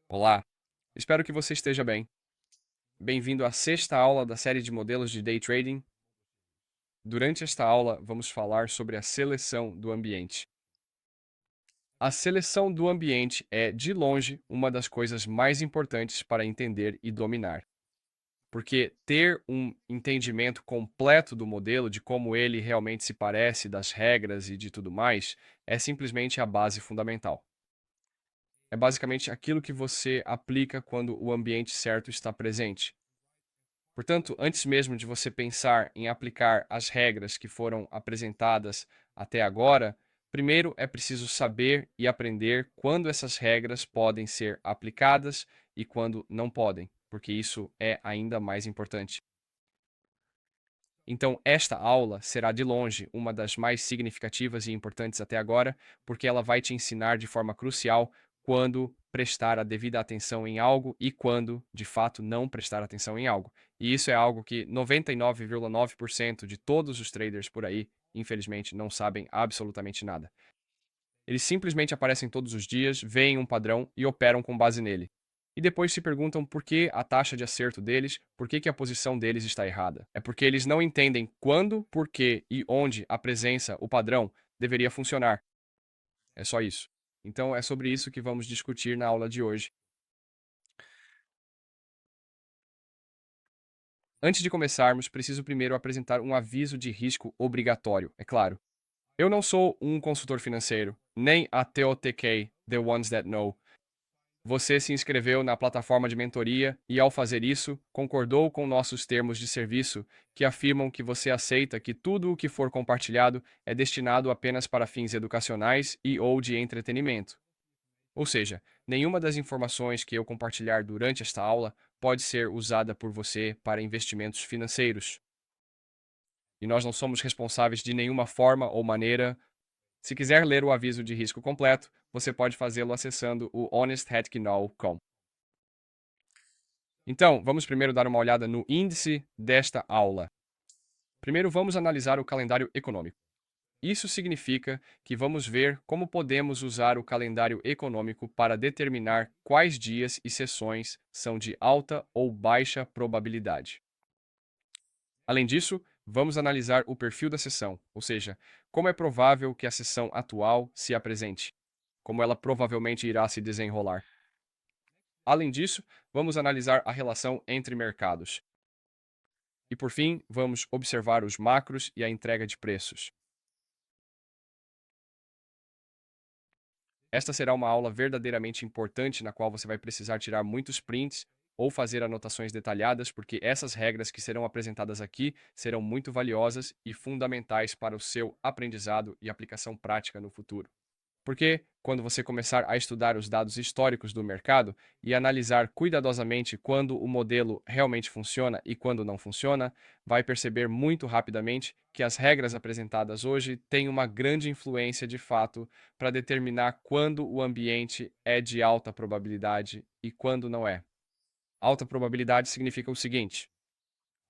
Olá, espero que você esteja bem. Bem-vindo à sexta aula da série de modelos de Day Trading. Durante esta aula, vamos falar sobre a seleção do ambiente. A seleção do ambiente é, de longe, uma das coisas mais importantes para entender e dominar. Porque ter um entendimento completo do modelo, de como ele realmente se parece, das regras e de tudo mais, é simplesmente a base fundamental. É basicamente aquilo que você aplica quando o ambiente certo está presente. Portanto, antes mesmo de você pensar em aplicar as regras que foram apresentadas até agora, primeiro é preciso saber e aprender quando essas regras podem ser aplicadas e quando não podem, porque isso é ainda mais importante. Então, esta aula será de longe uma das mais significativas e importantes até agora, porque ela vai te ensinar de forma crucial quando prestar a devida atenção em algo e quando, de fato, não prestar atenção em algo. E isso é algo que 99,9% de todos os traders por aí, infelizmente, não sabem absolutamente nada. Eles simplesmente aparecem todos os dias, veem um padrão e operam com base nele. E depois se perguntam por que a taxa de acerto deles, por que a posição deles está errada. É porque eles não entendem quando, por que e onde a presença, o padrão, deveria funcionar. É só isso. Então é sobre isso que vamos discutir na aula de hoje. Antes de começarmos, preciso primeiro apresentar um aviso de risco obrigatório, é claro. Eu não sou um consultor financeiro, nem a TOTK, The Ones That Know. Você se inscreveu na plataforma de mentoria e, ao fazer isso, concordou com nossos termos de serviço, que afirmam que você aceita que tudo o que for compartilhado é destinado apenas para fins educacionais e/ou de entretenimento. Ou seja, nenhuma das informações que eu compartilhar durante esta aula pode ser usada por você para investimentos financeiros. E nós não somos responsáveis de nenhuma forma ou maneira. Se quiser ler o aviso de risco completo, você pode fazê-lo acessando o honestheadknow.com. Então, vamos primeiro dar uma olhada no índice desta aula. Primeiro, vamos analisar o calendário econômico. Isso significa que vamos ver como podemos usar o calendário econômico para determinar quais dias e sessões são de alta ou baixa probabilidade. Além disso, vamos analisar o perfil da sessão, ou seja, como é provável que a sessão atual se apresente, como ela provavelmente irá se desenrolar. Além disso, vamos analisar a relação entre mercados. E por fim, vamos observar os macros e a entrega de preços. Esta será uma aula verdadeiramente importante na qual você vai precisar tirar muitos prints ou fazer anotações detalhadas, porque essas regras que serão apresentadas aqui serão muito valiosas e fundamentais para o seu aprendizado e aplicação prática no futuro. Porque, quando você começar a estudar os dados históricos do mercado e analisar cuidadosamente quando o modelo realmente funciona e quando não funciona, vai perceber muito rapidamente que as regras apresentadas hoje têm uma grande influência de fato para determinar quando o ambiente é de alta probabilidade e quando não é. Alta probabilidade significa o seguinte: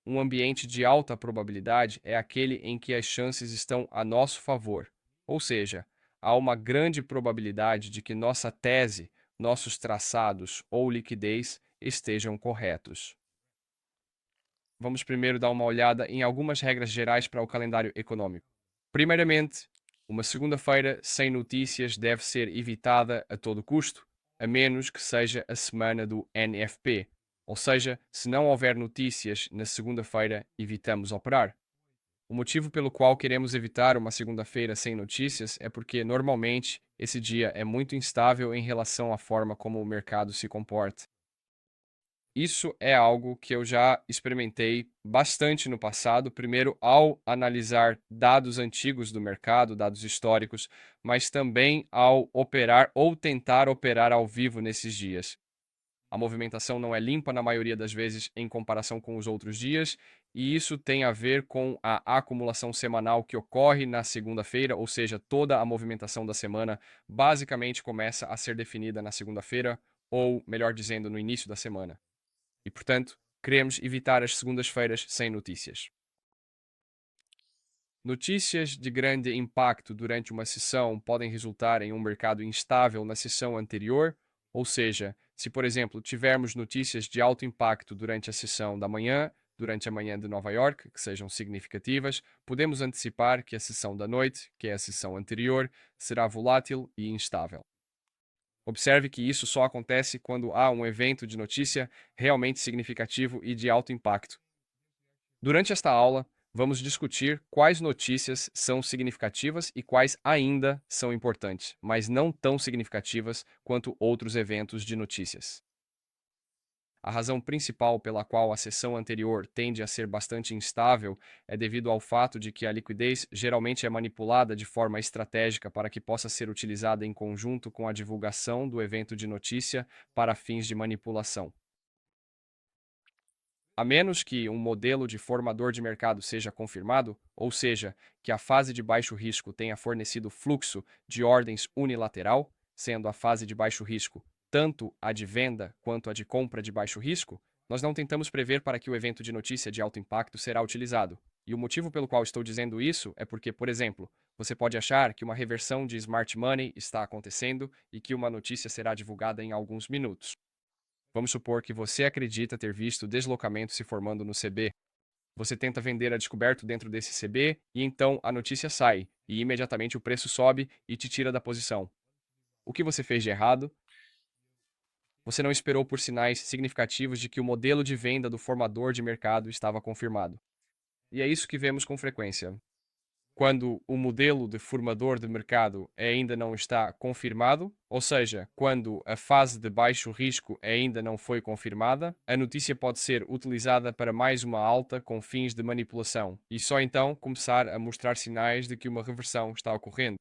um ambiente de alta probabilidade é aquele em que as chances estão a nosso favor, ou seja, há uma grande probabilidade de que nossa tese, nossos traçados ou liquidez estejam corretos. Vamos primeiro dar uma olhada em algumas regras gerais para o calendário econômico. Primeiramente, uma segunda-feira sem notícias deve ser evitada a todo custo, a menos que seja a semana do NFP. Ou seja, se não houver notícias na segunda-feira, evitamos operar. O motivo pelo qual queremos evitar uma segunda-feira sem notícias é porque, normalmente, esse dia é muito instável em relação à forma como o mercado se comporta. Isso é algo que eu já experimentei bastante no passado, primeiro ao analisar dados antigos do mercado, dados históricos, mas também ao operar ou tentar operar ao vivo nesses dias. A movimentação não é limpa na maioria das vezes em comparação com os outros dias, e isso tem a ver com a acumulação semanal que ocorre na segunda-feira, ou seja, toda a movimentação da semana basicamente começa a ser definida na segunda-feira, ou melhor dizendo, no início da semana. E, portanto, queremos evitar as segundas-feiras sem notícias. Notícias de grande impacto durante uma sessão podem resultar em um mercado instável na sessão anterior Ou seja, se, por exemplo, tivermos notícias de alto impacto durante a sessão da manhã, durante a manhã de Nova York, que sejam significativas, podemos antecipar que a sessão da noite, que é a sessão anterior, será volátil e instável. Observe que isso só acontece quando há um evento de notícia realmente significativo e de alto impacto. Durante esta aula, vamos discutir quais notícias são significativas e quais ainda são importantes, mas não tão significativas quanto outros eventos de notícias. A razão principal pela qual a sessão anterior tende a ser bastante instável é devido ao fato de que a liquidez geralmente é manipulada de forma estratégica para que possa ser utilizada em conjunto com a divulgação do evento de notícia para fins de manipulação. A menos que um modelo de formador de mercado seja confirmado, ou seja, que a fase de baixo risco tenha fornecido fluxo de ordens unilateral, sendo a fase de baixo risco tanto a de venda quanto a de compra de baixo risco, nós não tentamos prever para que o evento de notícia de alto impacto será utilizado. E o motivo pelo qual estou dizendo isso é porque, por exemplo, você pode achar que uma reversão de smart money está acontecendo e que uma notícia será divulgada em alguns minutos. Vamos supor que você acredita ter visto deslocamento se formando no CB. Você tenta vender a descoberto dentro desse CB e então a notícia sai e imediatamente o preço sobe e te tira da posição. O que você fez de errado? Você não esperou por sinais significativos de que o modelo de venda do formador de mercado estava confirmado. E é isso que vemos com frequência. Quando o modelo de formador de mercado ainda não está confirmado, ou seja, quando a fase de baixo risco ainda não foi confirmada, a notícia pode ser utilizada para mais uma alta com fins de manipulação e só então começar a mostrar sinais de que uma reversão está ocorrendo.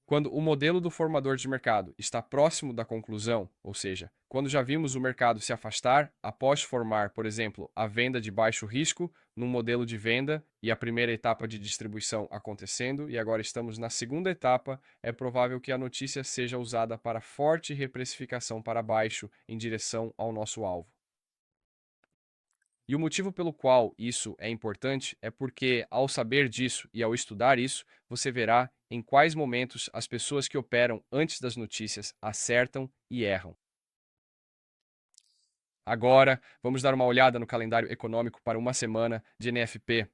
Quando o modelo do formador de mercado está próximo da conclusão, ou seja, quando já vimos o mercado se afastar após formar, por exemplo, a venda de baixo risco num modelo de venda e a primeira etapa de distribuição acontecendo, e agora estamos na segunda etapa, é provável que a notícia seja usada para forte reprecificação para baixo em direção ao nosso alvo. E o motivo pelo qual isso é importante é porque, ao saber disso e ao estudar isso, você verá em quais momentos as pessoas que operam antes das notícias acertam e erram. Agora, vamos dar uma olhada no calendário econômico para uma semana de NFP.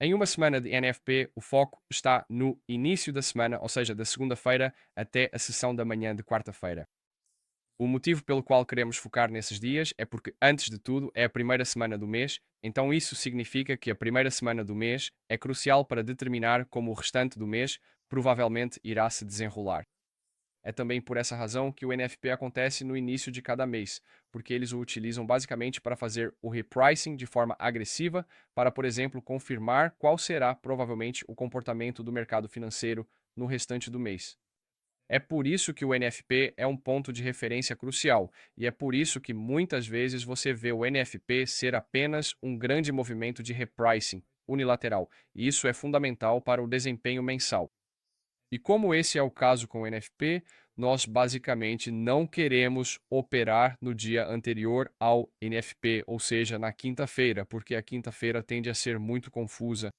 Em uma semana de NFP, o foco está no início da semana, ou seja, da segunda-feira até a sessão da manhã de quarta-feira. O motivo pelo qual queremos focar nesses dias é porque, antes de tudo, é a primeira semana do mês, então isso significa que a primeira semana do mês é crucial para determinar como o restante do mês provavelmente irá se desenrolar. É também por essa razão que o NFP acontece no início de cada mês, porque eles o utilizam basicamente para fazer o repricing de forma agressiva, para, por exemplo, confirmar qual será provavelmente o comportamento do mercado financeiro no restante do mês. É por isso que o NFP é um ponto de referência crucial, e é por isso que muitas vezes você vê o NFP ser apenas um grande movimento de repricing unilateral, e isso é fundamental para o desempenho mensal. E como esse é o caso com o NFP, nós basicamente não queremos operar no dia anterior ao NFP, ou seja, na quinta-feira, porque a quinta-feira tende a ser muito confusa.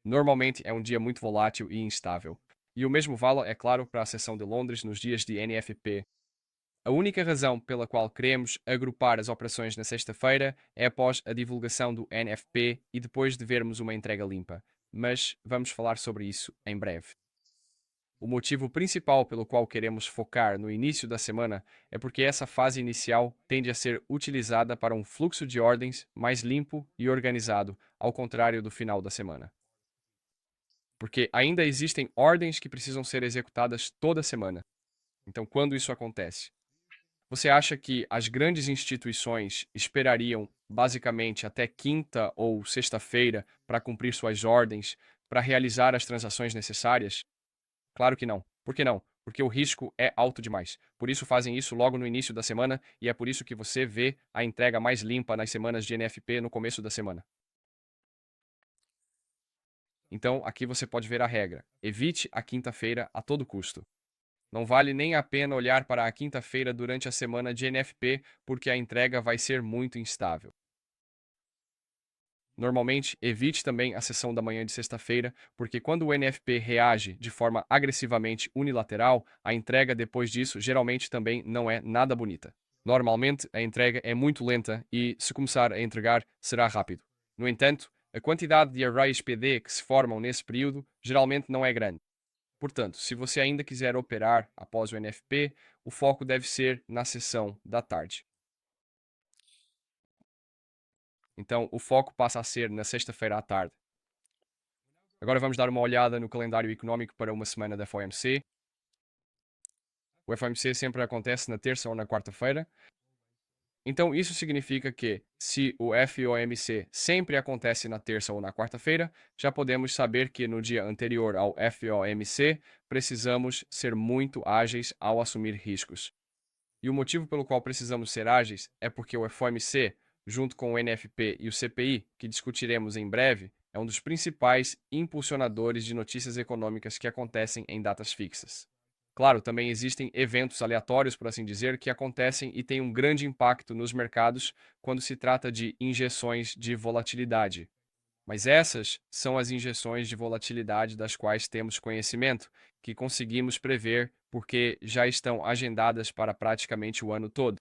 Normalmente é um dia muito volátil e instável. E o mesmo vale, é claro, para a sessão de Londres nos dias de NFP. A única razão pela qual queremos agrupar as operações na sexta-feira é após a divulgação do NFP e depois de vermos uma entrega limpa. Mas vamos falar sobre isso em breve. O motivo principal pelo qual queremos focar no início da semana é porque essa fase inicial tende a ser utilizada para um fluxo de ordens mais limpo e organizado, ao contrário do final da semana. Porque ainda existem ordens que precisam ser executadas toda semana. Então, quando isso acontece? Você acha que as grandes instituições esperariam basicamente até quinta ou sexta-feira para cumprir suas ordens, para realizar as transações necessárias? Claro que não. Por que não? Porque o risco é alto demais. Por isso fazem isso logo no início da semana e é por isso que você vê a entrega mais limpa nas semanas de NFP no começo da semana. Então, aqui você pode ver a regra. Evite a quinta-feira a todo custo. Não vale nem a pena olhar para a quinta-feira durante a semana de NFP, porque a entrega vai ser muito instável. Normalmente, evite também a sessão da manhã de sexta-feira, porque quando o NFP reage de forma agressivamente unilateral, a entrega depois disso geralmente também não é nada bonita. Normalmente, a entrega é muito lenta e, se começar a entregar, será rápido. No entanto, a quantidade de arrays PD que se formam nesse período geralmente não é grande. Portanto, se você ainda quiser operar após o NFP, o foco deve ser na sessão da tarde. Então, o foco passa a ser na sexta-feira à tarde. Agora vamos dar uma olhada no calendário económico para uma semana da FOMC. O FOMC sempre acontece na terça ou na quarta-feira. Então, isso significa que, se o FOMC sempre acontece na terça ou na quarta-feira, já podemos saber que no dia anterior ao FOMC precisamos ser muito ágeis ao assumir riscos. E o motivo pelo qual precisamos ser ágeis é porque o FOMC, junto com o NFP e o CPI, que discutiremos em breve, é um dos principais impulsionadores de notícias econômicas que acontecem em datas fixas. Claro, também existem eventos aleatórios, por assim dizer, que acontecem e têm um grande impacto nos mercados quando se trata de injeções de volatilidade. Mas essas são as injeções de volatilidade das quais temos conhecimento, que conseguimos prever porque já estão agendadas para praticamente o ano todo.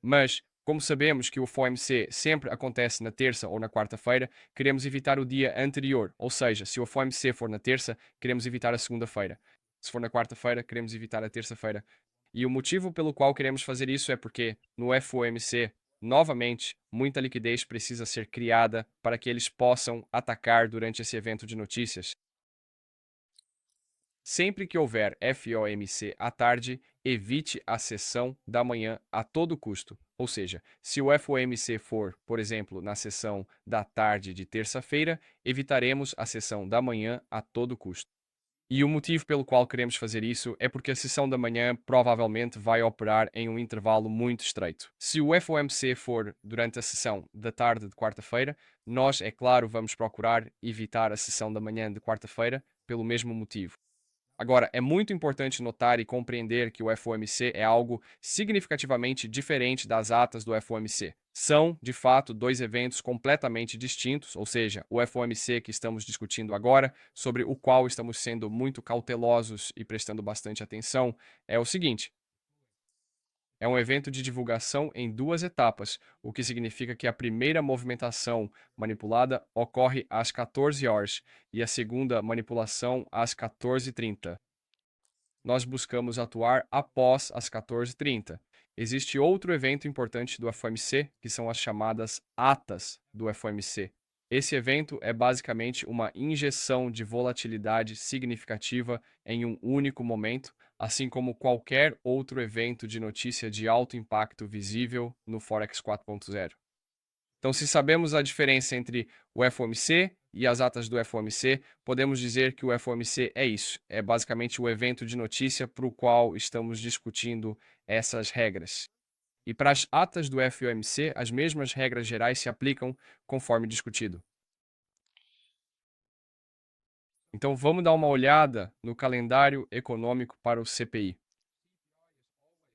Mas, como sabemos que o FOMC sempre acontece na terça ou na quarta-feira, queremos evitar o dia anterior, ou seja, se o FOMC for na terça, queremos evitar a segunda-feira. Se for na quarta-feira, queremos evitar a terça-feira. E o motivo pelo qual queremos fazer isso é porque no FOMC, novamente, muita liquidez precisa ser criada para que eles possam atacar durante esse evento de notícias. Sempre que houver FOMC à tarde, evite a sessão da manhã a todo custo. Ou seja, se o FOMC for, por exemplo, na sessão da tarde de terça-feira, evitaremos a sessão da manhã a todo custo. E o motivo pelo qual queremos fazer isso é porque a sessão da manhã provavelmente vai operar em um intervalo muito estreito. Se o FOMC for durante a sessão da tarde de quarta-feira, nós, é claro, vamos procurar evitar a sessão da manhã de quarta-feira pelo mesmo motivo. Agora, é muito importante notar e compreender que o FOMC é algo significativamente diferente das atas do FOMC. São, de fato, dois eventos completamente distintos, ou seja, o FOMC que estamos discutindo agora, sobre o qual estamos sendo muito cautelosos e prestando bastante atenção, é o seguinte: é um evento de divulgação em duas etapas, o que significa que a primeira movimentação manipulada ocorre às 14 horas e a segunda manipulação às 14h30. Nós buscamos atuar após as 14h30. Existe outro evento importante do FOMC, que são as chamadas atas do FOMC. Esse evento é basicamente uma injeção de volatilidade significativa em um único momento, assim como qualquer outro evento de notícia de alto impacto visível no Forex 4.0. Então, se sabemos a diferença entre o FOMC e as atas do FOMC, podemos dizer que o FOMC é isso. É basicamente o evento de notícia para o qual estamos discutindo essas regras. E para as atas do FOMC, as mesmas regras gerais se aplicam conforme discutido. Então, vamos dar uma olhada no calendário econômico para o CPI.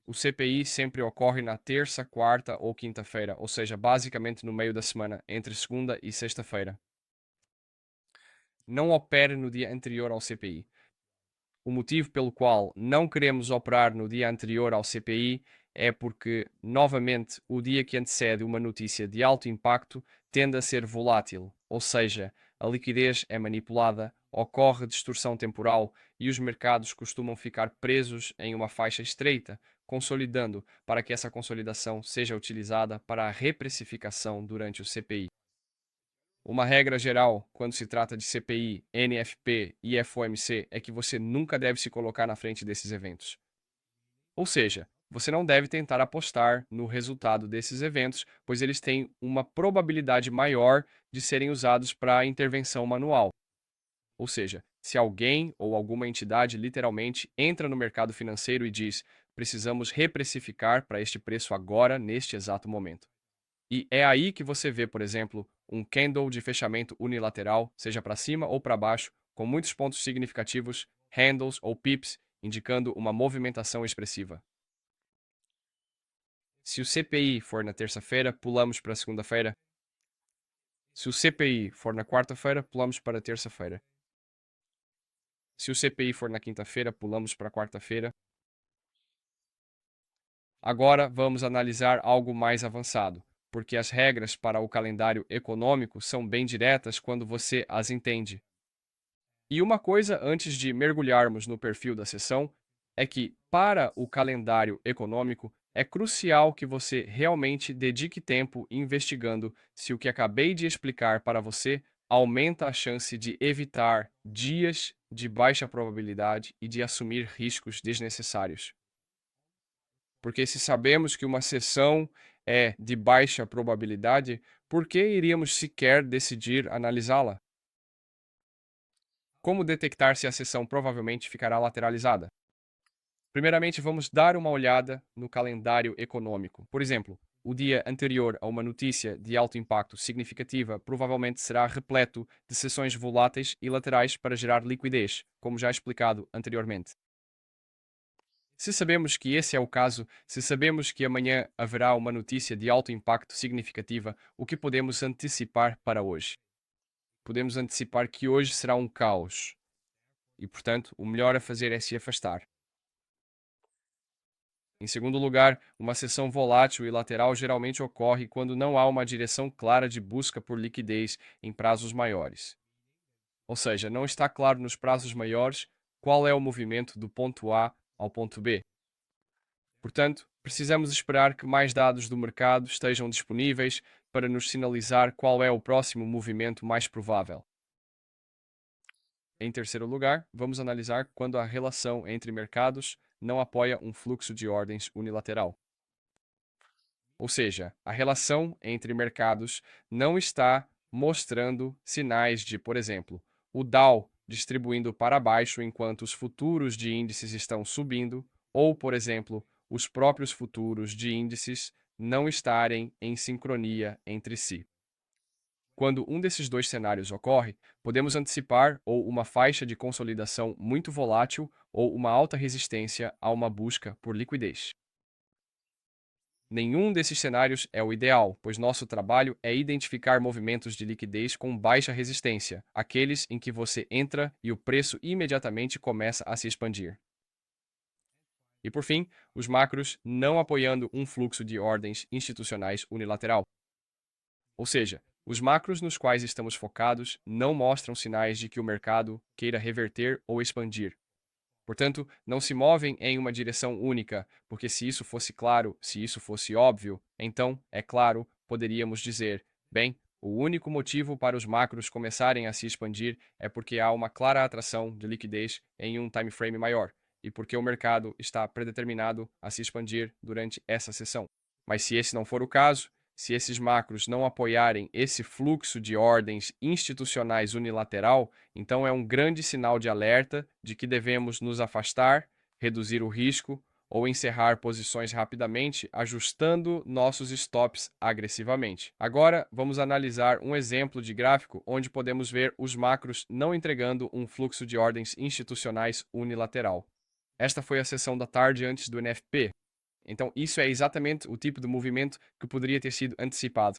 O CPI sempre ocorre na terça, quarta ou quinta-feira, ou seja, basicamente no meio da semana, entre segunda e sexta-feira. Não opere no dia anterior ao CPI. O motivo pelo qual não queremos operar no dia anterior ao CPI é porque, novamente, o dia que antecede uma notícia de alto impacto tende a ser volátil, ou seja, a liquidez é manipulada, ocorre distorção temporal e os mercados costumam ficar presos em uma faixa estreita, consolidando para que essa consolidação seja utilizada para a reprecificação durante o CPI. Uma regra geral, quando se trata de CPI, NFP e FOMC, é que você nunca deve se colocar na frente desses eventos. Ou seja, você não deve tentar apostar no resultado desses eventos, pois eles têm uma probabilidade maior de serem usados para intervenção manual. Ou seja, se alguém ou alguma entidade literalmente entra no mercado financeiro e diz: precisamos reprecificar para este preço agora, neste exato momento. E é aí que você vê, por exemplo, um candle de fechamento unilateral, seja para cima ou para baixo, com muitos pontos significativos, handles ou pips, indicando uma movimentação expressiva. Se o CPI for na terça-feira, pulamos para a segunda-feira. Se o CPI for na quarta-feira, pulamos para terça-feira. Se o CPI for na quinta-feira, pulamos para quarta-feira. Agora vamos analisar algo mais avançado, porque as regras para o calendário econômico são bem diretas quando você as entende. E uma coisa antes de mergulharmos no perfil da sessão é que, para o calendário econômico, é crucial que você realmente dedique tempo investigando se o que acabei de explicar para você aumenta a chance de evitar dias de baixa probabilidade e de assumir riscos desnecessários. Porque se sabemos que uma sessão é de baixa probabilidade, por que iríamos sequer decidir analisá-la? Como detectar se a sessão provavelmente ficará lateralizada? Primeiramente, vamos dar uma olhada no calendário econômico. Por exemplo, o dia anterior a uma notícia de alto impacto significativa provavelmente será repleto de sessões voláteis e laterais para gerar liquidez, como já explicado anteriormente. Se sabemos que esse é o caso, se sabemos que amanhã haverá uma notícia de alto impacto significativa, o que podemos antecipar para hoje? Podemos antecipar que hoje será um caos e, portanto, o melhor a fazer é se afastar. Em segundo lugar, uma sessão volátil e lateral geralmente ocorre quando não há uma direção clara de busca por liquidez em prazos maiores. Ou seja, não está claro nos prazos maiores qual é o movimento do ponto A ao ponto B. Portanto, precisamos esperar que mais dados do mercado estejam disponíveis para nos sinalizar qual é o próximo movimento mais provável. Em terceiro lugar, vamos analisar quando a relação entre mercados não apoia um fluxo de ordens unilateral. Ou seja, a relação entre mercados não está mostrando sinais de, por exemplo, o Dow distribuindo para baixo enquanto os futuros de índices estão subindo, ou, por exemplo, os próprios futuros de índices não estarem em sincronia entre si. Quando um desses dois cenários ocorre, podemos antecipar ou uma faixa de consolidação muito volátil ou uma alta resistência a uma busca por liquidez. Nenhum desses cenários é o ideal, pois nosso trabalho é identificar movimentos de liquidez com baixa resistência, aqueles em que você entra e o preço imediatamente começa a se expandir. E por fim, os macros não apoiando um fluxo de ordens institucionais unilateral. Ou seja, os macros nos quais estamos focados não mostram sinais de que o mercado queira reverter ou expandir. Portanto, não se movem em uma direção única, porque se isso fosse claro, se isso fosse óbvio, então, é claro, poderíamos dizer: bem, o único motivo para os macros começarem a se expandir é porque há uma clara atração de liquidez em um time frame maior, e porque o mercado está predeterminado a se expandir durante essa sessão. Mas se esse não for o caso, se esses macros não apoiarem esse fluxo de ordens institucionais unilateral, então é um grande sinal de alerta de que devemos nos afastar, reduzir o risco ou encerrar posições rapidamente, ajustando nossos stops agressivamente. Agora, vamos analisar um exemplo de gráfico onde podemos ver os macros não entregando um fluxo de ordens institucionais unilateral. Esta foi a sessão da tarde antes do NFP. Então, isso é exatamente o tipo de movimento que poderia ter sido antecipado.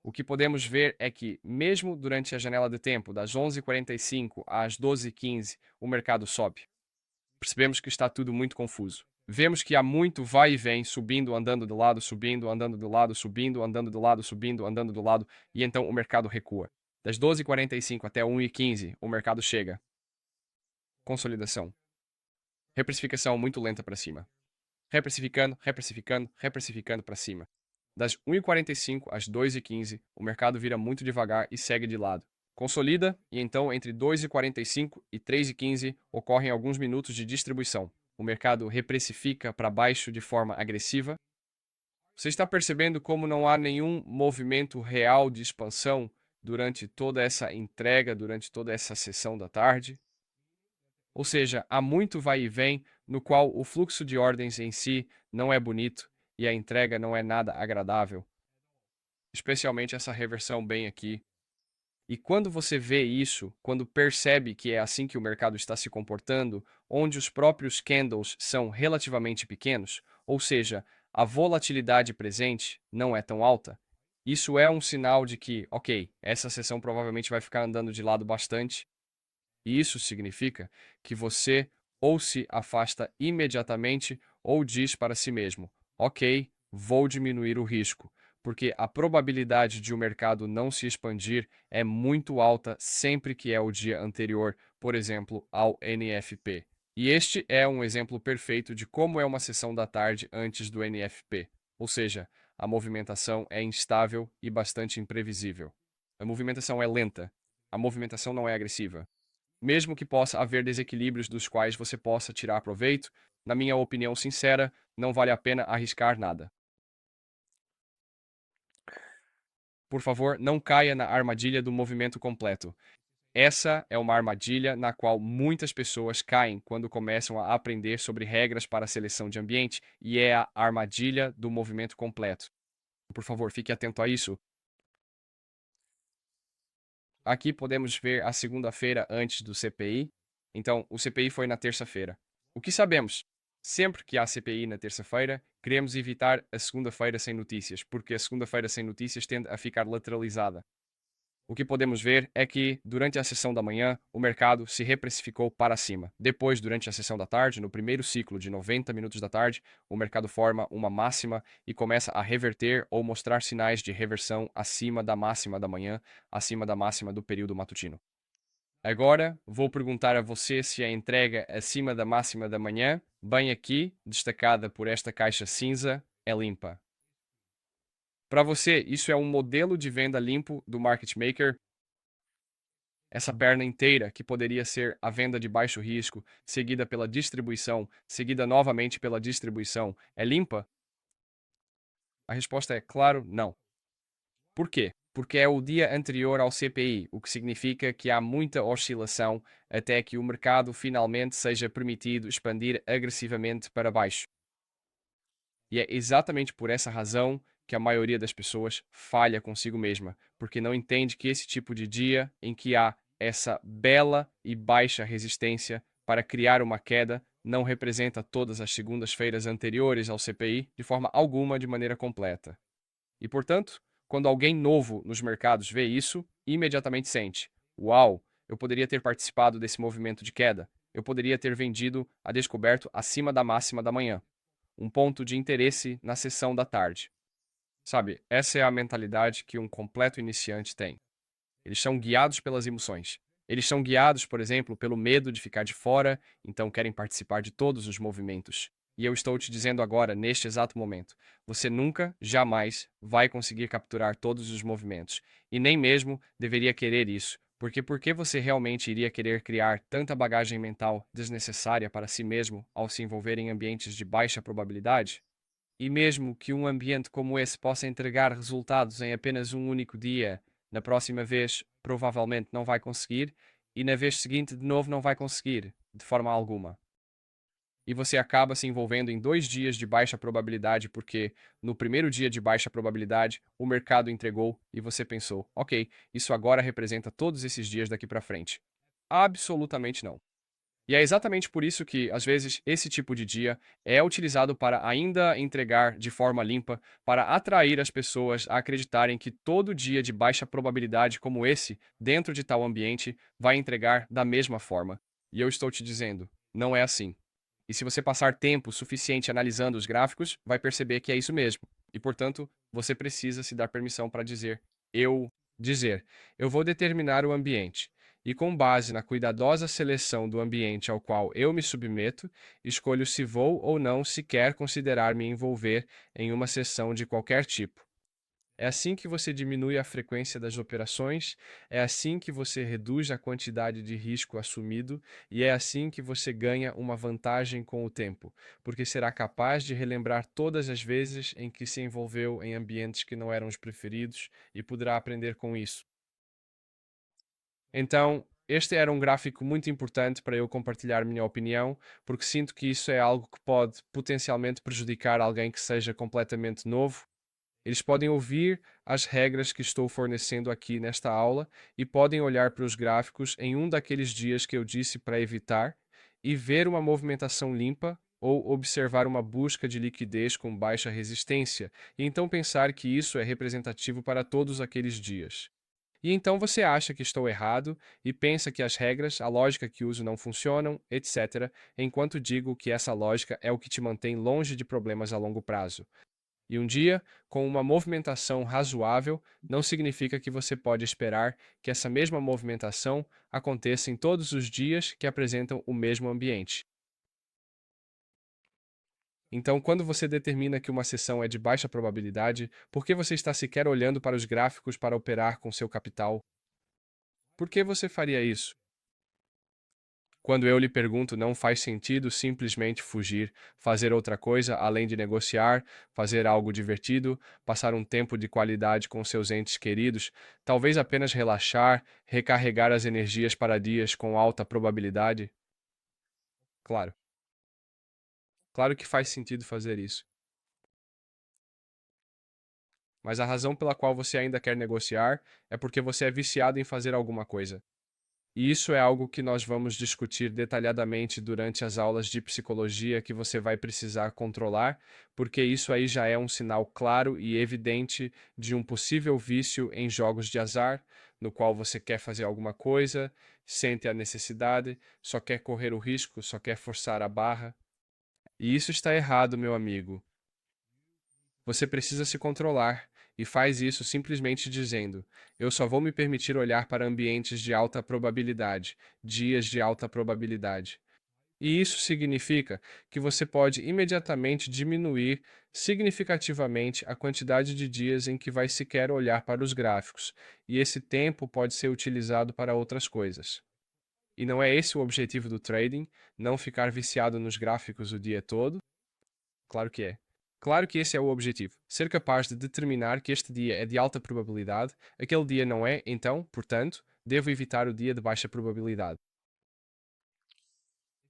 O que podemos ver é que, mesmo durante a janela de tempo das 11h45 às 12h15, o mercado sobe. Percebemos que está tudo muito confuso. Vemos que há muito vai e vem, subindo, andando do lado, subindo, andando do lado, subindo, andando do lado, subindo, andando do lado, e então o mercado recua. Das 12h45 até 1h15, o mercado chega. Consolidação. Reprecificação muito lenta para cima. Reprecificando, reprecificando, reprecificando para cima. Das 1h45 às 2h15, o mercado vira muito devagar e segue de lado. Consolida e então entre 2h45 e 3h15 ocorrem alguns minutos de distribuição. O mercado reprecifica para baixo de forma agressiva. Você está percebendo como não há nenhum movimento real de expansão durante toda essa entrega, durante toda essa sessão da tarde? Ou seja, há muito vai e vem no qual o fluxo de ordens em si não é bonito e a entrega não é nada agradável. Especialmente essa reversão bem aqui. E quando você vê isso, quando percebe que é assim que o mercado está se comportando, onde os próprios candles são relativamente pequenos, ou seja, a volatilidade presente não é tão alta, Isso é um sinal de que, ok, essa sessão provavelmente vai ficar andando de lado bastante, e isso significa que você ou se afasta imediatamente ou diz para si mesmo: ok, vou diminuir o risco, porque a probabilidade de o mercado não se expandir é muito alta sempre que é o dia anterior, por exemplo, ao NFP. E este é um exemplo perfeito de como é uma sessão da tarde antes do NFP, ou seja, a movimentação é instável e bastante imprevisível. A movimentação é lenta, a movimentação não é agressiva. Mesmo que possa haver desequilíbrios dos quais você possa tirar proveito, na minha opinião sincera, não vale a pena arriscar nada. Por favor, não caia na armadilha do movimento completo. Essa é uma armadilha na qual muitas pessoas caem quando começam a aprender sobre regras para a seleção de ambiente, e é a armadilha do movimento completo. Por favor, fique atento a isso. Aqui podemos ver a segunda-feira antes do CPI. Então, o CPI foi na terça-feira. O que sabemos? Sempre que há CPI na terça-feira, queremos evitar a segunda-feira sem notícias, porque a segunda-feira sem notícias tende a ficar lateralizada. O que podemos ver é que, durante a sessão da manhã, o mercado se reprecificou para cima. Depois, durante a sessão da tarde, no primeiro ciclo de 90 minutos da tarde, o mercado forma uma máxima e começa a reverter ou mostrar sinais de reversão acima da máxima da manhã, acima da máxima do período matutino. Agora, vou perguntar a você se a entrega acima da máxima da manhã, bem aqui, destacada por esta caixa cinza, é limpa. Para você, isso é um modelo de venda limpo do market maker? Essa perna inteira, que poderia ser a venda de baixo risco, seguida pela distribuição, seguida novamente pela distribuição, é limpa? A resposta é claro, não. Por quê? Porque é o dia anterior ao CPI, o que significa que há muita oscilação até que o mercado finalmente seja permitido expandir agressivamente para baixo. E é exatamente por essa razão que a maioria das pessoas falha consigo mesma, porque não entende que esse tipo de dia em que há essa bela e baixa resistência para criar uma queda não representa todas as segundas-feiras anteriores ao CPI de forma alguma de maneira completa. E, portanto, quando alguém novo nos mercados vê isso, imediatamente sente: uau, eu poderia ter participado desse movimento de queda, eu poderia ter vendido a descoberto acima da máxima da manhã, um ponto de interesse na sessão da tarde. Sabe, essa é a mentalidade que um completo iniciante tem. Eles são guiados pelas emoções. Eles são guiados, por exemplo, pelo medo de ficar de fora, então querem participar de todos os movimentos. E eu estou te dizendo agora, neste exato momento, você nunca, jamais vai conseguir capturar todos os movimentos. E nem mesmo deveria querer isso. Porque por que você realmente iria querer criar tanta bagagem mental desnecessária para si mesmo ao se envolver em ambientes de baixa probabilidade? E mesmo que um ambiente como esse possa entregar resultados em apenas um único dia, na próxima vez provavelmente não vai conseguir, e na vez seguinte de novo não vai conseguir, de forma alguma. E você acaba se envolvendo em 2 dias de baixa probabilidade, porque no primeiro dia de baixa probabilidade o mercado entregou e você pensou, ok, isso agora representa todos esses dias daqui para frente. Absolutamente não. E é exatamente por isso que, às vezes, esse tipo de dia é utilizado para ainda entregar de forma limpa, para atrair as pessoas a acreditarem que todo dia de baixa probabilidade como esse, dentro de tal ambiente, vai entregar da mesma forma. E eu estou te dizendo, não é assim. E se você passar tempo suficiente analisando os gráficos, vai perceber que é isso mesmo. E, portanto, você precisa se dar permissão para dizer, eu vou determinar o ambiente. E com base na cuidadosa seleção do ambiente ao qual eu me submeto, escolho se vou ou não sequer considerar me envolver em uma sessão de qualquer tipo. É assim que você diminui a frequência das operações, é assim que você reduz a quantidade de risco assumido e é assim que você ganha uma vantagem com o tempo, porque será capaz de relembrar todas as vezes em que se envolveu em ambientes que não eram os preferidos e poderá aprender com isso. Então, este era um gráfico muito importante para eu compartilhar minha opinião, porque sinto que isso é algo que pode potencialmente prejudicar alguém que seja completamente novo. Eles podem ouvir as regras que estou fornecendo aqui nesta aula e podem olhar para os gráficos em um daqueles dias que eu disse para evitar e ver uma movimentação limpa ou observar uma busca de liquidez com baixa resistência, e então pensar que isso é representativo para todos aqueles dias. E então você acha que estou errado e pensa que as regras, a lógica que uso não funcionam, etc., enquanto digo que essa lógica é o que te mantém longe de problemas a longo prazo. E um dia, com uma movimentação razoável, não significa que você pode esperar que essa mesma movimentação aconteça em todos os dias que apresentam o mesmo ambiente. Então, quando você determina que uma sessão é de baixa probabilidade, por que você está sequer olhando para os gráficos para operar com seu capital? Por que você faria isso? Quando eu lhe pergunto, não faz sentido simplesmente fugir, fazer outra coisa além de negociar, fazer algo divertido, passar um tempo de qualidade com seus entes queridos, talvez apenas relaxar, recarregar as energias para dias com alta probabilidade? Claro, claro que faz sentido fazer isso. Mas a razão pela qual você ainda quer negociar é porque você é viciado em fazer alguma coisa. E isso é algo que nós vamos discutir detalhadamente durante as aulas de psicologia que você vai precisar controlar, porque isso aí já é um sinal claro e evidente de um possível vício em jogos de azar, no qual você quer fazer alguma coisa, sente a necessidade, só quer correr o risco, só quer forçar a barra. E isso está errado, meu amigo. Você precisa se controlar, e faz isso simplesmente dizendo: eu só vou me permitir olhar para ambientes de alta probabilidade, dias de alta probabilidade. E isso significa que você pode imediatamente diminuir significativamente a quantidade de dias em que vai sequer olhar para os gráficos, e esse tempo pode ser utilizado para outras coisas. E não é esse o objetivo do trading, não ficar viciado nos gráficos o dia todo? Claro que é. Claro que esse é o objetivo. Ser capaz de determinar que este dia é de alta probabilidade, aquele dia não é, então, portanto, devo evitar o dia de baixa probabilidade.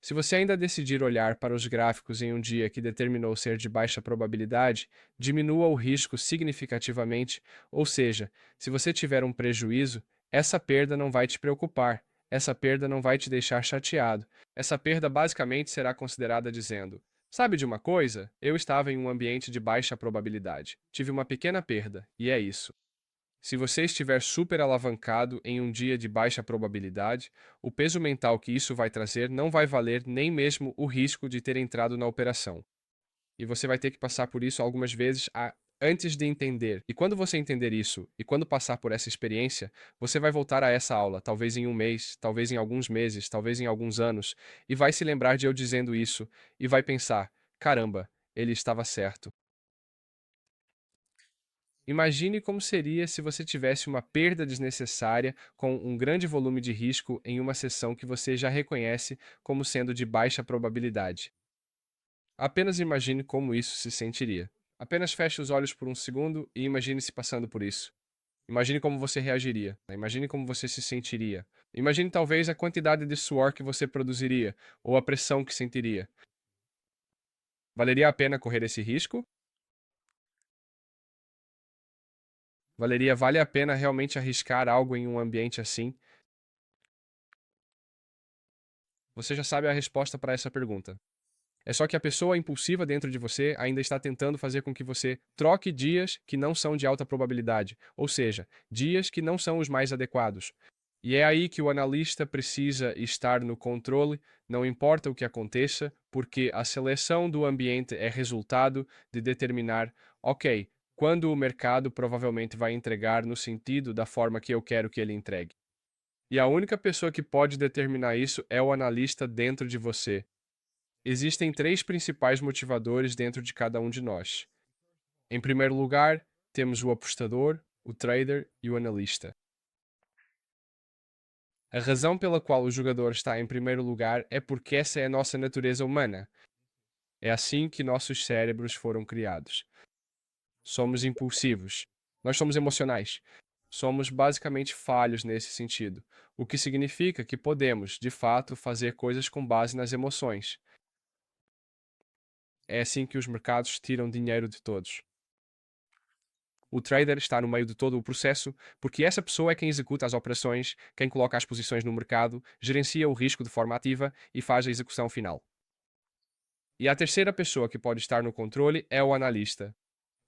Se você ainda decidir olhar para os gráficos em um dia que determinou ser de baixa probabilidade, diminua o risco significativamente, ou seja, se você tiver um prejuízo, essa perda não vai te preocupar, essa perda não vai te deixar chateado. Essa perda basicamente será considerada dizendo: sabe de uma coisa? Eu estava em um ambiente de baixa probabilidade. Tive uma pequena perda, e é isso. Se você estiver super alavancado em um dia de baixa probabilidade, o peso mental que isso vai trazer não vai valer nem mesmo o risco de ter entrado na operação. E você vai ter que passar por isso algumas vezes antes de entender. E quando você entender isso, e quando passar por essa experiência, você vai voltar a essa aula, talvez em um mês, talvez em alguns meses, talvez em alguns anos, e vai se lembrar de eu dizendo isso, e vai pensar: caramba, ele estava certo. Imagine como seria se você tivesse uma perda desnecessária com um grande volume de risco em uma sessão que você já reconhece como sendo de baixa probabilidade. Apenas imagine como isso se sentiria. Apenas feche os olhos por um segundo e imagine-se passando por isso. Imagine como você reagiria. Imagine como você se sentiria. Imagine talvez a quantidade de suor que você produziria ou a pressão que sentiria. Valeria a pena correr esse risco? Vale a pena realmente arriscar algo em um ambiente assim? Você já sabe a resposta para essa pergunta. É só que a pessoa impulsiva dentro de você ainda está tentando fazer com que você troque dias que não são de alta probabilidade, ou seja, dias que não são os mais adequados. E é aí que o analista precisa estar no controle, não importa o que aconteça, porque a seleção do ambiente é resultado de determinar, ok, quando o mercado provavelmente vai entregar no sentido da forma que eu quero que ele entregue. E a única pessoa que pode determinar isso é o analista dentro de você. Existem três principais motivadores dentro de cada um de nós. Em primeiro lugar, temos o apostador, o trader e o analista. A razão pela qual o jogador está em primeiro lugar é porque essa é a nossa natureza humana. É assim que nossos cérebros foram criados. Somos impulsivos. Nós somos emocionais. Somos basicamente falhos nesse sentido, o que significa que podemos, de fato, fazer coisas com base nas emoções. É assim que os mercados tiram dinheiro de todos. O trader está no meio de todo o processo, porque essa pessoa é quem executa as operações, quem coloca as posições no mercado, gerencia o risco de forma ativa e faz a execução final. E a terceira pessoa que pode estar no controle é o analista.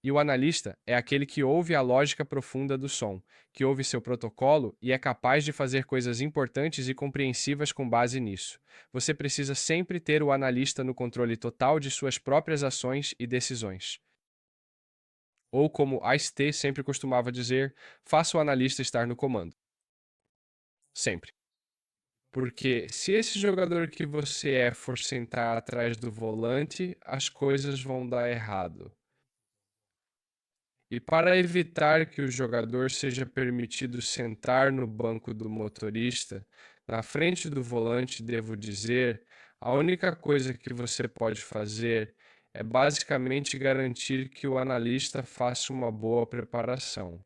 E o analista é aquele que ouve a lógica profunda do som, que ouve seu protocolo e é capaz de fazer coisas importantes e compreensivas com base nisso. Você precisa sempre ter o analista no controle total de suas próprias ações e decisões. Ou como Ice-T sempre costumava dizer, faça o analista estar no comando. Sempre. Porque se esse jogador que você for sentar atrás do volante, as coisas vão dar errado. E para evitar que o jogador seja permitido sentar no banco do motorista, na frente do volante, devo dizer, a única coisa que você pode fazer é basicamente garantir que o analista faça uma boa preparação.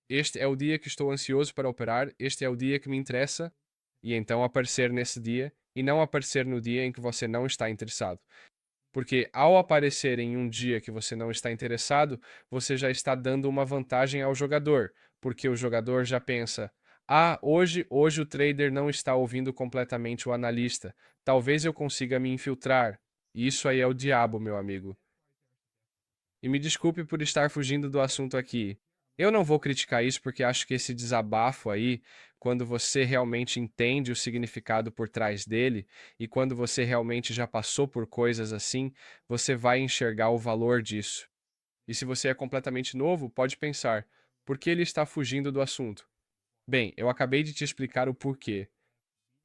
Este é o dia que estou ansioso para operar, este é o dia que me interessa, e então aparecer nesse dia e não aparecer no dia em que você não está interessado. Porque ao aparecer em um dia que você não está interessado, você já está dando uma vantagem ao jogador, porque o jogador já pensa: ah, hoje o trader não está ouvindo completamente o analista. Talvez eu consiga me infiltrar. E isso aí é o diabo, meu amigo. E me desculpe por estar fugindo do assunto aqui. Eu não vou criticar isso porque acho que esse desabafo aí, quando você realmente entende o significado por trás dele e quando você realmente já passou por coisas assim, você vai enxergar o valor disso. E se você é completamente novo, pode pensar: por que ele está fugindo do assunto? Bem, eu acabei de te explicar o porquê.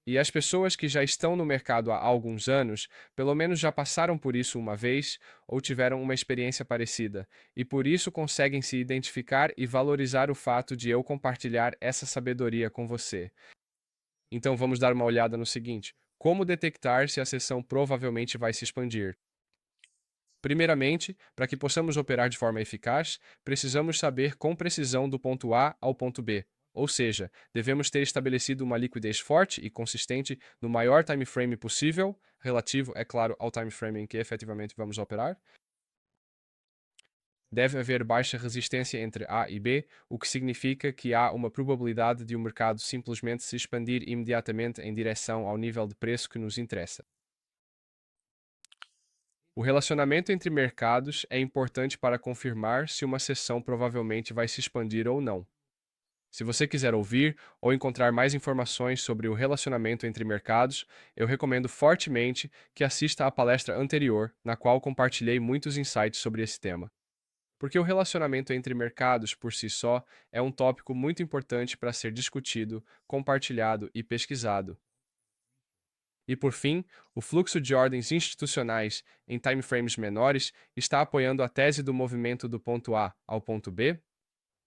E as pessoas que já estão no mercado há alguns anos, pelo menos já passaram por isso uma vez ou tiveram uma experiência parecida, e por isso conseguem se identificar e valorizar o fato de eu compartilhar essa sabedoria com você. Então vamos dar uma olhada no seguinte: como detectar se a sessão provavelmente vai se expandir? Primeiramente, para que possamos operar de forma eficaz, precisamos saber com precisão do ponto A ao ponto B. Ou seja, devemos ter estabelecido uma liquidez forte e consistente no maior time frame possível, relativo, é claro, ao time frame em que efetivamente vamos operar. Deve haver baixa resistência entre A e B, o que significa que há uma probabilidade de o mercado simplesmente se expandir imediatamente em direção ao nível de preço que nos interessa. O relacionamento entre mercados é importante para confirmar se uma sessão provavelmente vai se expandir ou não. Se você quiser ouvir ou encontrar mais informações sobre o relacionamento entre mercados, eu recomendo fortemente que assista à palestra anterior, na qual compartilhei muitos insights sobre esse tema. Porque o relacionamento entre mercados por si só é um tópico muito importante para ser discutido, compartilhado e pesquisado. E por fim, o fluxo de ordens institucionais em timeframes menores está apoiando a tese do movimento do ponto A ao ponto B,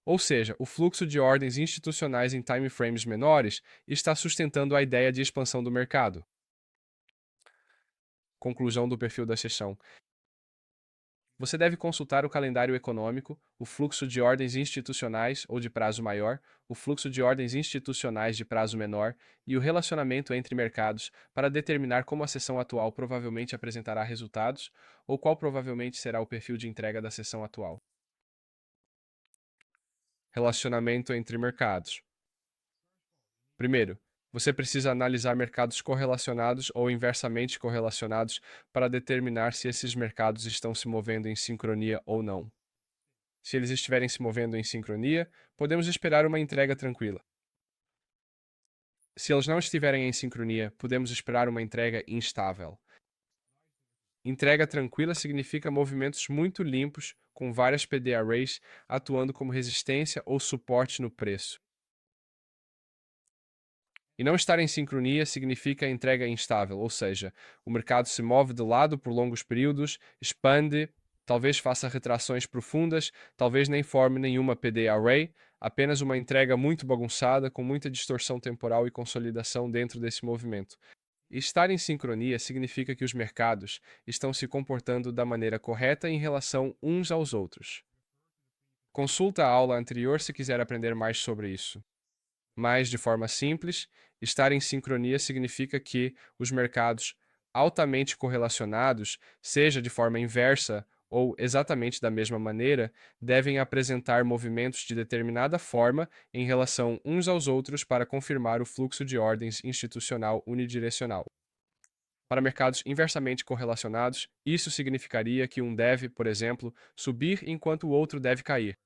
ou seja, o fluxo de ordens institucionais em timeframes menores está sustentando a ideia de expansão do mercado. Conclusão do perfil da sessão. Você deve consultar o calendário econômico, o fluxo de ordens institucionais ou de prazo maior, o fluxo de ordens institucionais de prazo menor e o relacionamento entre mercados para determinar como a sessão atual provavelmente apresentará resultados ou qual provavelmente será o perfil de entrega da sessão atual. Relacionamento entre mercados. Primeiro, você precisa analisar mercados correlacionados ou inversamente correlacionados para determinar se esses mercados estão se movendo em sincronia ou não. Se eles estiverem se movendo em sincronia, podemos esperar uma entrega tranquila. Se eles não estiverem em sincronia, podemos esperar uma entrega instável. Entrega tranquila significa movimentos muito limpos, com várias PD arrays atuando como resistência ou suporte no preço. E não estar em sincronia significa entrega instável, ou seja, o mercado se move de lado por longos períodos, expande, talvez faça retrações profundas, talvez nem forme nenhuma PD array, apenas uma entrega muito bagunçada, com muita distorção temporal e consolidação dentro desse movimento. E estar em sincronia significa que os mercados estão se comportando da maneira correta em relação uns aos outros. Consulta a aula anterior se quiser aprender mais sobre isso. Mas, de forma simples, estar em sincronia significa que os mercados altamente correlacionados, seja de forma inversa ou exatamente da mesma maneira, devem apresentar movimentos de determinada forma em relação uns aos outros para confirmar o fluxo de ordens institucional unidirecional. Para mercados inversamente correlacionados, isso significaria que um deve, por exemplo, subir enquanto o outro deve cair.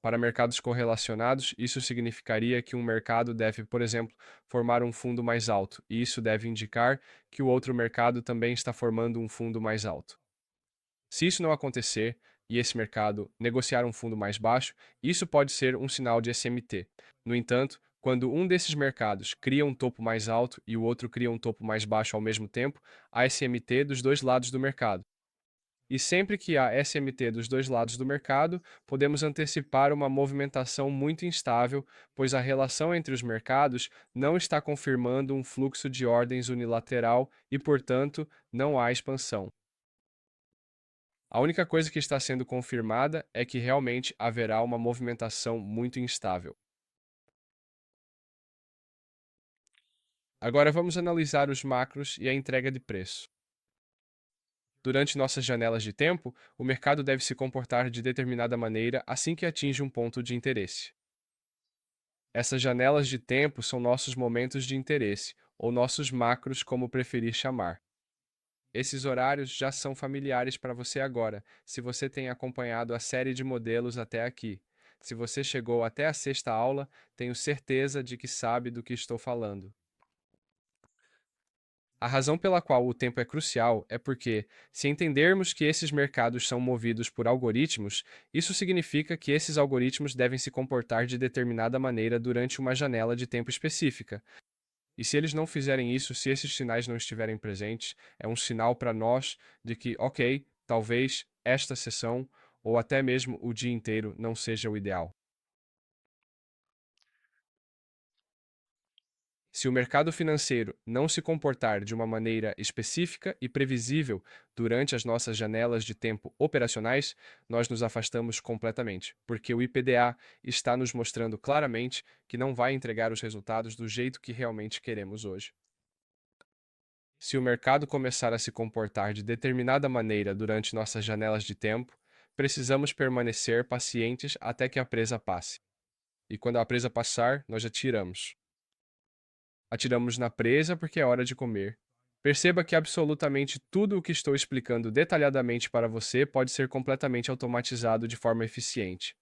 Para mercados correlacionados, isso significaria que um mercado deve, por exemplo, formar um fundo mais alto, e isso deve indicar que o outro mercado também está formando um fundo mais alto. Se isso não acontecer e esse mercado negociar um fundo mais baixo, isso pode ser um sinal de SMT. No entanto, quando um desses mercados cria um topo mais alto e o outro cria um topo mais baixo ao mesmo tempo, há SMT dos dois lados do mercado. E sempre que há SMT dos dois lados do mercado, podemos antecipar uma movimentação muito instável, pois a relação entre os mercados não está confirmando um fluxo de ordens unilateral e, portanto, não há expansão. A única coisa que está sendo confirmada é que realmente haverá uma movimentação muito instável. Agora vamos analisar os macros e a entrega de preço. Durante nossas janelas de tempo, o mercado deve se comportar de determinada maneira assim que atinge um ponto de interesse. Essas janelas de tempo são nossos momentos de interesse, ou nossos macros, como preferir chamar. Esses horários já são familiares para você agora, se você tem acompanhado a série de modelos até aqui. Se você chegou até a sexta aula, tenho certeza de que sabe do que estou falando. A razão pela qual o tempo é crucial é porque, se entendermos que esses mercados são movidos por algoritmos, isso significa que esses algoritmos devem se comportar de determinada maneira durante uma janela de tempo específica. E se eles não fizerem isso, se esses sinais não estiverem presentes, é um sinal para nós de que, ok, talvez esta sessão ou até mesmo o dia inteiro não seja o ideal. Se o mercado financeiro não se comportar de uma maneira específica e previsível durante as nossas janelas de tempo operacionais, nós nos afastamos completamente, porque o IPDA está nos mostrando claramente que não vai entregar os resultados do jeito que realmente queremos hoje. Se o mercado começar a se comportar de determinada maneira durante nossas janelas de tempo, precisamos permanecer pacientes até que a presa passe. E quando a presa passar, nós atiramos. Atiramos na presa porque é hora de comer. Perceba que absolutamente tudo o que estou explicando detalhadamente para você pode ser completamente automatizado de forma eficiente.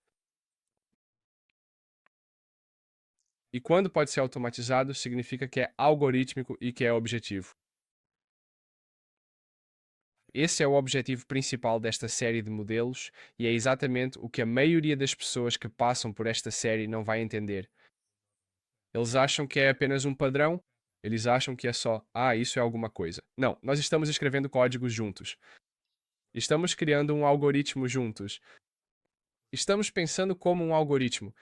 E quando pode ser automatizado, significa que é algorítmico e que é objetivo. Esse é o objetivo principal desta série de modelos e é exatamente o que a maioria das pessoas que passam por esta série não vai entender. Eles acham que é apenas um padrão, eles acham que é só, isso é alguma coisa. Não, nós estamos escrevendo código juntos. Estamos criando um algoritmo juntos. Estamos pensando como um algoritmo.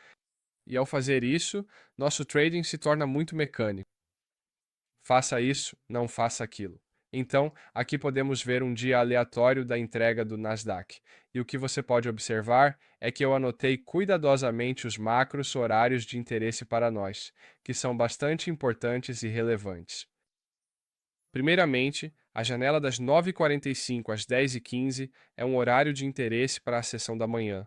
E ao fazer isso, nosso trading se torna muito mecânico. Faça isso, não faça aquilo. Então, aqui podemos ver um dia aleatório da entrega do Nasdaq. E o que você pode observar é que eu anotei cuidadosamente os macros horários de interesse para nós, que são bastante importantes e relevantes. Primeiramente, a janela das 9h45 às 10h15 é um horário de interesse para a sessão da manhã.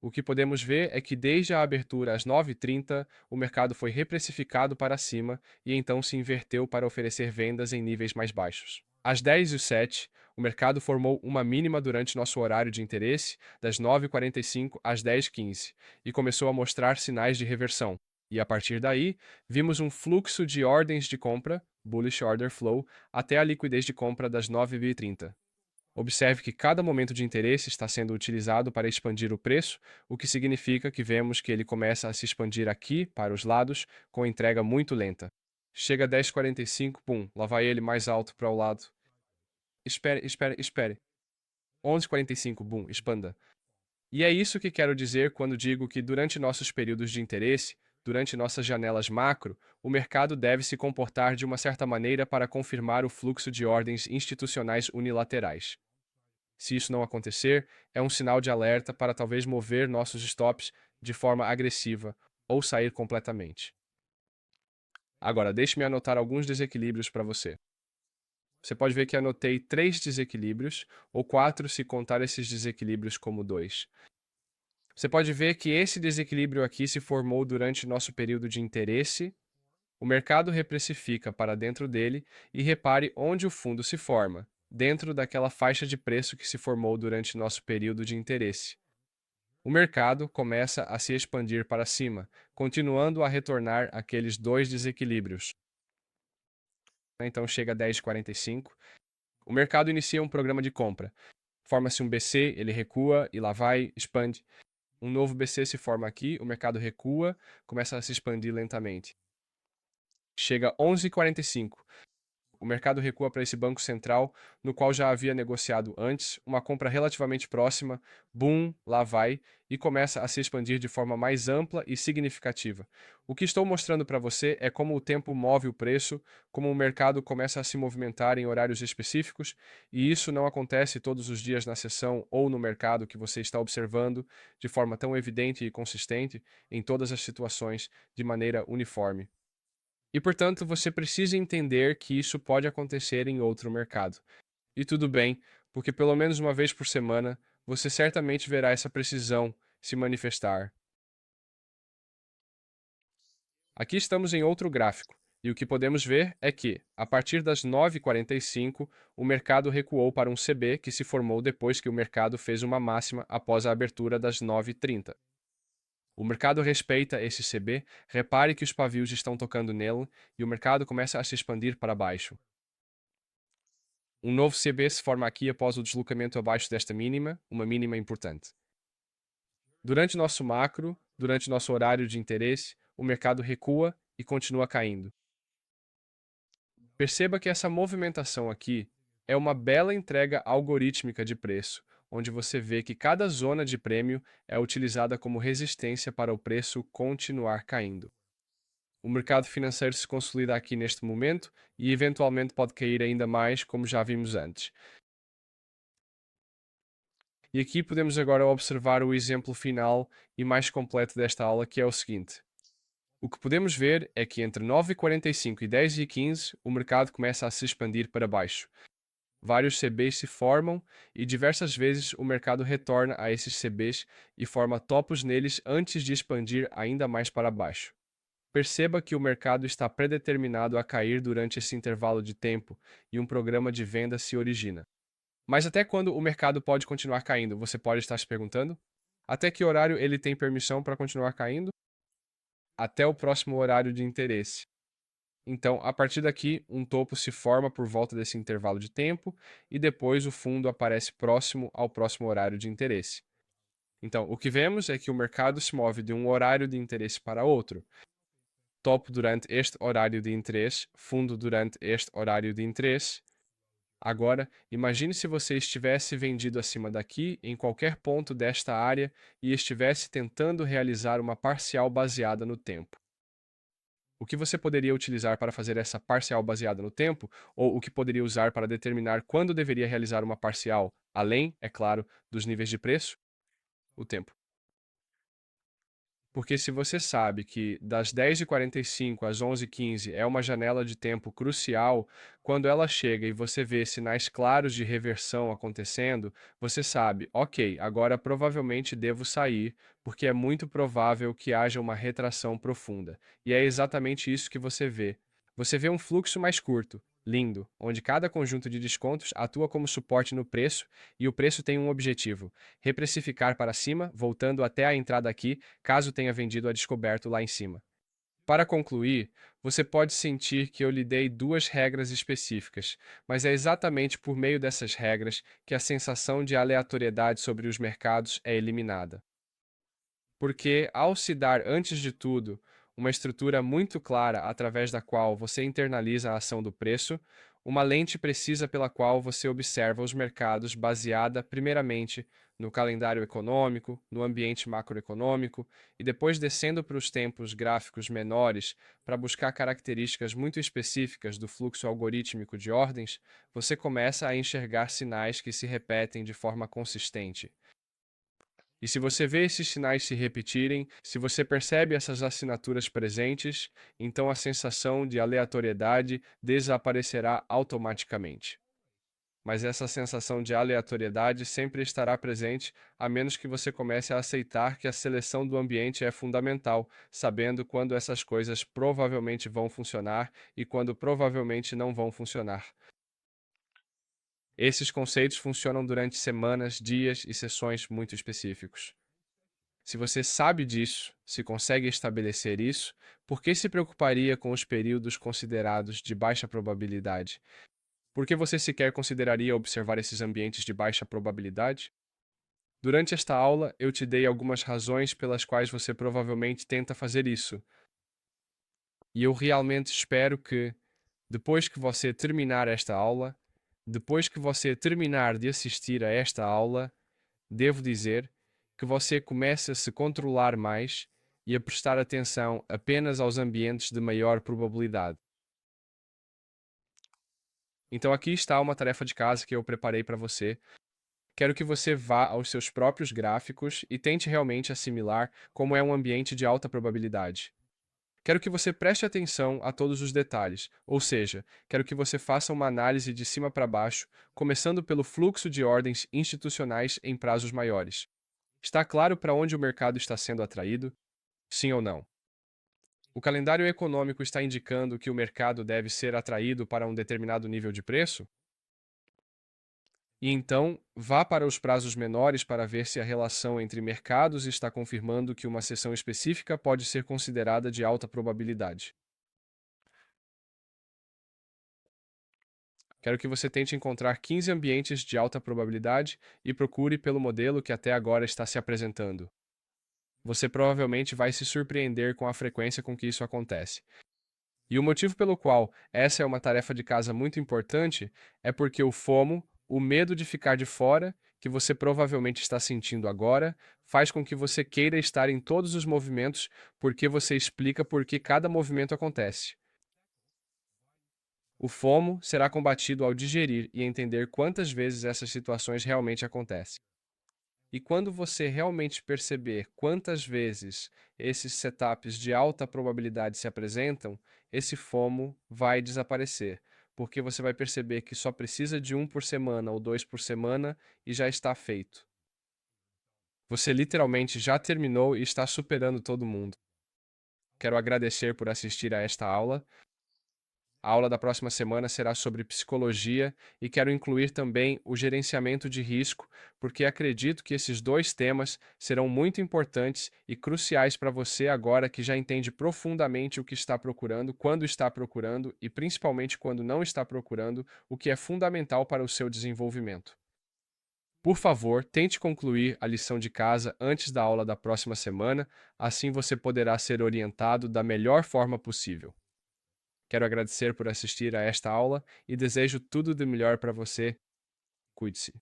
O que podemos ver é que desde a abertura às 9h30, o mercado foi reprecificado para cima e então se inverteu para oferecer vendas em níveis mais baixos. Às 10h07, o mercado formou uma mínima durante nosso horário de interesse, das 9h45 às 10h15, e começou a mostrar sinais de reversão. E a partir daí, vimos um fluxo de ordens de compra, bullish order flow, até a liquidez de compra das 9h30. Observe que cada momento de interesse está sendo utilizado para expandir o preço, o que significa que vemos que ele começa a se expandir aqui, para os lados, com entrega muito lenta. Chega a 10h45, pum, lá vai ele mais alto para o lado. Espere. 11h45, bum, expanda. E é isso que quero dizer quando digo que durante nossos períodos de interesse, durante nossas janelas macro, o mercado deve se comportar de uma certa maneira para confirmar o fluxo de ordens institucionais unilaterais. Se isso não acontecer, é um sinal de alerta para talvez mover nossos stops de forma agressiva ou sair completamente. Agora, deixe-me anotar alguns desequilíbrios para você. Você pode ver que anotei 3 desequilíbrios, ou 4 se contar esses desequilíbrios como 2. Você pode ver que esse desequilíbrio aqui se formou durante nosso período de interesse O mercado reprecifica para dentro dele e repare onde o fundo se forma, dentro daquela faixa de preço que se formou durante nosso período de interesse. O mercado começa a se expandir para cima, continuando a retornar aqueles dois desequilíbrios. Então chega a 10,45. O mercado inicia um programa de compra. Forma-se um BC, ele recua e lá vai, expande. Um novo BC se forma aqui, o mercado recua, começa a se expandir lentamente. Chega a 11,45. O mercado recua para esse banco central, no qual já havia negociado antes, uma compra relativamente próxima, boom, lá vai, e começa a se expandir de forma mais ampla e significativa. O que estou mostrando para você é como o tempo move o preço, como o mercado começa a se movimentar em horários específicos, e isso não acontece todos os dias na sessão ou no mercado que você está observando de forma tão evidente e consistente em todas as situações de maneira uniforme. E, portanto, você precisa entender que isso pode acontecer em outro mercado. E tudo bem, porque pelo menos uma vez por semana você certamente verá essa precisão se manifestar. Aqui estamos em outro gráfico, e o que podemos ver é que, a partir das 9h45, o mercado recuou para um CB que se formou depois que o mercado fez uma máxima após a abertura das 9h30. O mercado respeita esse CB, repare que os pavios estão tocando nele e o mercado começa a se expandir para baixo. Um novo CB se forma aqui após o deslocamento abaixo desta mínima, uma mínima importante. Durante nosso macro, durante nosso horário de interesse, o mercado recua e continua caindo. Perceba que essa movimentação aqui é uma bela entrega algorítmica de preço, onde você vê que cada zona de prêmio é utilizada como resistência para o preço continuar caindo. O mercado financeiro se consolida aqui neste momento e eventualmente pode cair ainda mais, como já vimos antes. E aqui podemos agora observar o exemplo final e mais completo desta aula, que é o seguinte. O que podemos ver é que entre 9h45 e 10h15 o mercado começa a se expandir para baixo. Vários CBs se formam e diversas vezes o mercado retorna a esses CBs e forma topos neles antes de expandir ainda mais para baixo. Perceba que o mercado está predeterminado a cair durante esse intervalo de tempo e um programa de venda se origina. Mas até quando o mercado pode continuar caindo? Você pode estar se perguntando? Até que horário ele tem permissão para continuar caindo? Até o próximo horário de interesse. Então, a partir daqui, um topo se forma por volta desse intervalo de tempo e depois o fundo aparece próximo ao próximo horário de interesse. Então, o que vemos é que o mercado se move de um horário de interesse para outro. Topo durante este horário de interesse, fundo durante este horário de interesse. Agora, imagine se você estivesse vendido acima daqui, em qualquer ponto desta área, e estivesse tentando realizar uma parcial baseada no tempo. O que você poderia utilizar para fazer essa parcial baseada no tempo, ou o que poderia usar para determinar quando deveria realizar uma parcial, além, é claro, dos níveis de preço? O tempo. Porque se você sabe que das 10h45 às 11h15 é uma janela de tempo crucial, quando ela chega e você vê sinais claros de reversão acontecendo, você sabe, ok, agora provavelmente devo sair, porque é muito provável que haja uma retração profunda. E é exatamente isso que você vê. Você vê um fluxo mais curto, lindo, onde cada conjunto de descontos atua como suporte no preço e o preço tem um objetivo: reprecificar para cima, voltando até a entrada aqui, caso tenha vendido a descoberto lá em cima. Para concluir, você pode sentir que eu lhe dei duas regras específicas, mas é exatamente por meio dessas regras que a sensação de aleatoriedade sobre os mercados é eliminada. Porque, ao se dar, antes de tudo, uma estrutura muito clara através da qual você internaliza a ação do preço, uma lente precisa pela qual você observa os mercados baseada, primeiramente, no calendário econômico, no ambiente macroeconômico, e depois descendo para os tempos gráficos menores para buscar características muito específicas do fluxo algorítmico de ordens, você começa a enxergar sinais que se repetem de forma consistente. E se você vê esses sinais se repetirem, se você percebe essas assinaturas presentes, então a sensação de aleatoriedade desaparecerá automaticamente. mas essa sensação de aleatoriedade sempre estará presente, a menos que você comece a aceitar que a seleção do ambiente é fundamental, sabendo quando essas coisas provavelmente vão funcionar e quando provavelmente não vão funcionar. Esses conceitos funcionam durante semanas, dias e sessões muito específicos. Se você sabe disso, se consegue estabelecer isso, por que se preocuparia com os períodos considerados de baixa probabilidade? Por que você sequer consideraria observar esses ambientes de baixa probabilidade? Durante esta aula, eu te dei algumas razões pelas quais você provavelmente tenta fazer isso, e eu realmente espero que, depois que você terminar esta aula, depois que você terminar de assistir a esta aula, devo dizer que você comece a se controlar mais e a prestar atenção apenas aos ambientes de maior probabilidade. Então, aqui está uma tarefa de casa que eu preparei para você. Quero que você vá aos seus próprios gráficos e tente realmente assimilar como é um ambiente de alta probabilidade. Quero que você preste atenção a todos os detalhes, ou seja, quero que você faça uma análise de cima para baixo, começando pelo fluxo de ordens institucionais em prazos maiores. Está claro para onde o mercado está sendo atraído? Sim ou não? O calendário econômico está indicando que o mercado deve ser atraído para um determinado nível de preço? E então, vá para os prazos menores para ver se a relação entre mercados está confirmando que uma seção específica pode ser considerada de alta probabilidade. Quero que você tente encontrar 15 ambientes de alta probabilidade e procure pelo modelo que até agora está se apresentando. Você provavelmente vai se surpreender com a frequência com que isso acontece. E o motivo pelo qual essa é uma tarefa de casa muito importante é porque o FOMO, o medo de ficar de fora, que você provavelmente está sentindo agora, faz com que você queira estar em todos os movimentos porque você explica por que cada movimento acontece. O FOMO será combatido ao digerir e entender quantas vezes essas situações realmente acontecem. E quando você realmente perceber quantas vezes esses setups de alta probabilidade se apresentam, esse FOMO vai desaparecer, porque você vai perceber que só precisa de um por semana ou dois por semana e já está feito. Você literalmente já terminou e está superando todo mundo. Quero agradecer por assistir a esta aula. A aula da próxima semana será sobre psicologia e quero incluir também o gerenciamento de risco, porque acredito que esses dois temas serão muito importantes e cruciais para você agora que já entende profundamente o que está procurando, quando está procurando e principalmente quando não está procurando, o que é fundamental para o seu desenvolvimento. Por favor, tente concluir a lição de casa antes da aula da próxima semana, assim você poderá ser orientado da melhor forma possível. Quero agradecer por assistir a esta aula e desejo tudo de melhor para você. Cuide-se.